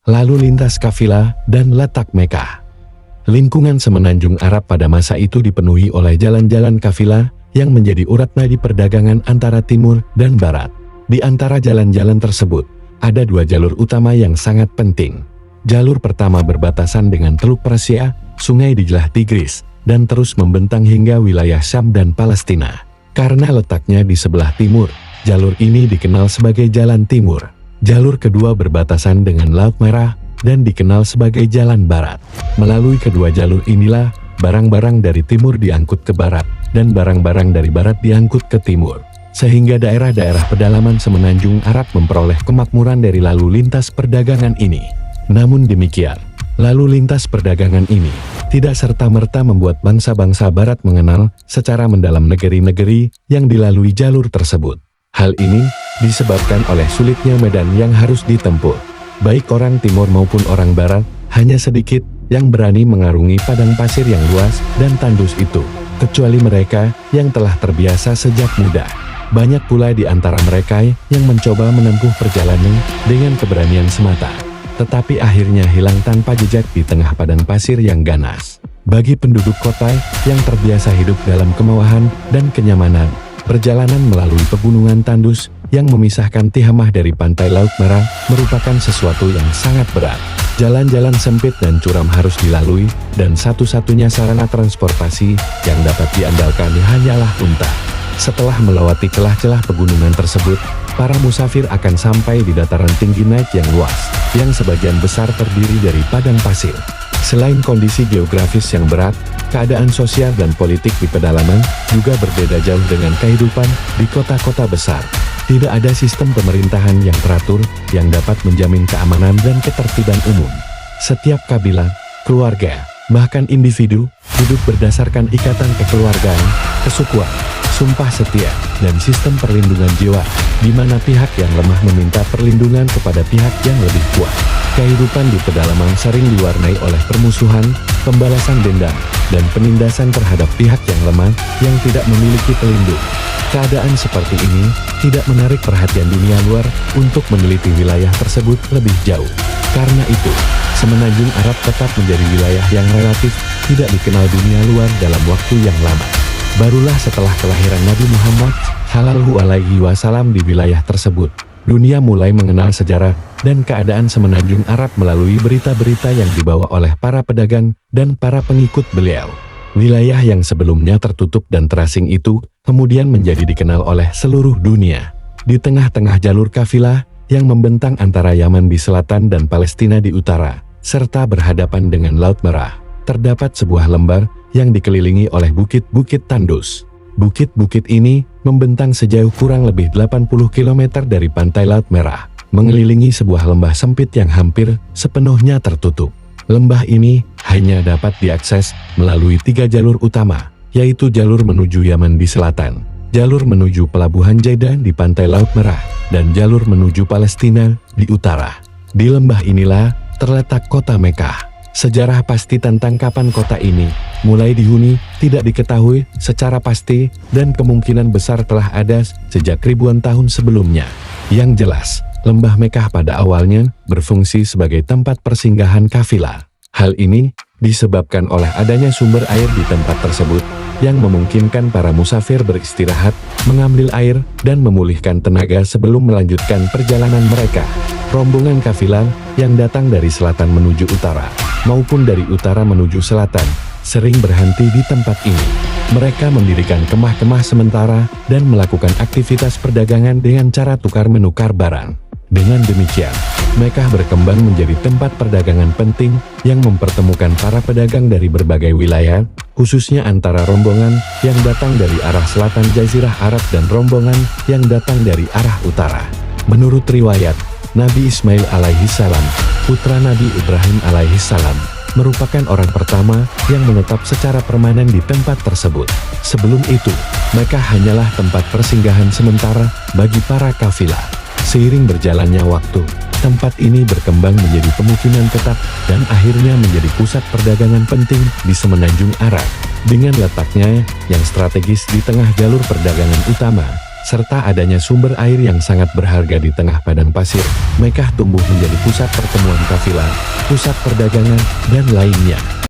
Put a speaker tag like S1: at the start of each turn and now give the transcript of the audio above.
S1: lalu lintas kafilah, dan letak Mekah. Lingkungan semenanjung Arab pada masa itu dipenuhi oleh jalan-jalan kafilah yang menjadi urat nadi perdagangan antara timur dan barat. Di antara jalan-jalan tersebut, ada dua jalur utama yang sangat penting. Jalur pertama berbatasan dengan Teluk Persia, Sungai Dijlah Tigris, dan terus membentang hingga wilayah Syam dan Palestina. Karena letaknya di sebelah timur, jalur ini dikenal sebagai Jalan Timur. Jalur kedua berbatasan dengan Laut Merah dan dikenal sebagai Jalan Barat. Melalui kedua jalur inilah, barang-barang dari timur diangkut ke barat, dan barang-barang dari barat diangkut ke timur. Sehingga daerah-daerah pedalaman semenanjung Arab memperoleh kemakmuran dari lalu lintas perdagangan ini. Namun demikian, lalu lintas perdagangan ini tidak serta-merta membuat bangsa-bangsa barat mengenal secara mendalam negeri-negeri yang dilalui jalur tersebut. Hal ini disebabkan oleh sulitnya medan yang harus ditempuh. Baik orang timur maupun orang barat, hanya sedikit yang berani mengarungi padang pasir yang luas dan tandus itu, kecuali mereka yang telah terbiasa sejak muda. Banyak pula di antara mereka yang mencoba menempuh perjalanan dengan keberanian semata, tetapi akhirnya hilang tanpa jejak di tengah padang pasir yang ganas. Bagi penduduk kota yang terbiasa hidup dalam kemewahan dan kenyamanan, perjalanan melalui pegunungan tandus yang memisahkan Tihamah dari pantai Laut Merah merupakan sesuatu yang sangat berat. Jalan-jalan sempit dan curam harus dilalui, dan satu-satunya sarana transportasi yang dapat diandalkan hanyalah unta. Setelah melewati celah-celah pegunungan tersebut, para musafir akan sampai di dataran tinggi naik yang luas, yang sebagian besar terdiri dari padang pasir. Selain kondisi geografis yang berat, keadaan sosial dan politik di pedalaman juga berbeda jauh dengan kehidupan di kota-kota besar. Tidak ada sistem pemerintahan yang teratur yang dapat menjamin keamanan dan ketertiban umum. Setiap kabilah, keluarga, bahkan individu, hidup berdasarkan ikatan kekeluargaan, kesukuan, sumpah setia, dan sistem perlindungan jiwa, di mana pihak yang lemah meminta perlindungan kepada pihak yang lebih kuat. Kehidupan di pedalaman sering diwarnai oleh permusuhan, pembalasan dendam, dan penindasan terhadap pihak yang lemah yang tidak memiliki pelindung. Keadaan seperti ini tidak menarik perhatian dunia luar untuk meneliti wilayah tersebut lebih jauh. Karena itu, semenanjung Arab tetap menjadi wilayah yang relatif tidak dikenal dunia luar dalam waktu yang lama. Barulah setelah kelahiran Nabi Muhammad SAW di wilayah tersebut, dunia mulai mengenal sejarah dan keadaan semenanjung Arab melalui berita-berita yang dibawa oleh para pedagang dan para pengikut beliau. Wilayah yang sebelumnya tertutup dan terasing itu kemudian menjadi dikenal oleh seluruh dunia. Di tengah-tengah jalur kafilah yang membentang antara Yaman di selatan dan Palestina di utara, serta berhadapan dengan Laut Merah, terdapat sebuah lembar yang dikelilingi oleh bukit-bukit tandus. Bukit-bukit ini membentang sejauh kurang lebih 80 km dari pantai Laut Merah, mengelilingi sebuah lembah sempit yang hampir sepenuhnya tertutup. Lembah ini hanya dapat diakses melalui 3 jalur utama, yaitu jalur menuju Yaman di selatan, jalur menuju Pelabuhan Jeddah di pantai Laut Merah, dan jalur menuju Palestina di utara. Di lembah inilah terletak kota Mekah. Sejarah pasti tentang kapan kota ini mulai dihuni tidak diketahui secara pasti, dan kemungkinan besar telah ada sejak ribuan tahun sebelumnya. Yang jelas, lembah Mekah pada awalnya berfungsi sebagai tempat persinggahan kafilah. Hal ini disebabkan oleh adanya sumber air di tempat tersebut yang memungkinkan para musafir beristirahat, mengambil air, dan memulihkan tenaga sebelum melanjutkan perjalanan mereka. Rombongan kafilah yang datang dari selatan menuju utara maupun dari utara menuju selatan sering berhenti di tempat ini. Mereka mendirikan kemah-kemah sementara dan melakukan aktivitas perdagangan dengan cara tukar-menukar barang. Dengan demikian, Mekah berkembang menjadi tempat perdagangan penting yang mempertemukan para pedagang dari berbagai wilayah, khususnya antara rombongan yang datang dari arah selatan Jazirah Arab dan rombongan yang datang dari arah utara. Menurut riwayat, Nabi Ismail alaihissalam, putra Nabi Ibrahim alaihissalam, merupakan orang pertama yang menetap secara permanen di tempat tersebut. Sebelum itu, Mekah hanyalah tempat persinggahan sementara bagi para kafilah. Seiring berjalannya waktu, tempat ini berkembang menjadi pemukiman tetap dan akhirnya menjadi pusat perdagangan penting di semenanjung Arab. Dengan letaknya yang strategis di tengah jalur perdagangan utama, serta adanya sumber air yang sangat berharga di tengah padang pasir, Mekkah tumbuh menjadi pusat pertemuan kafilah, pusat perdagangan, dan lainnya.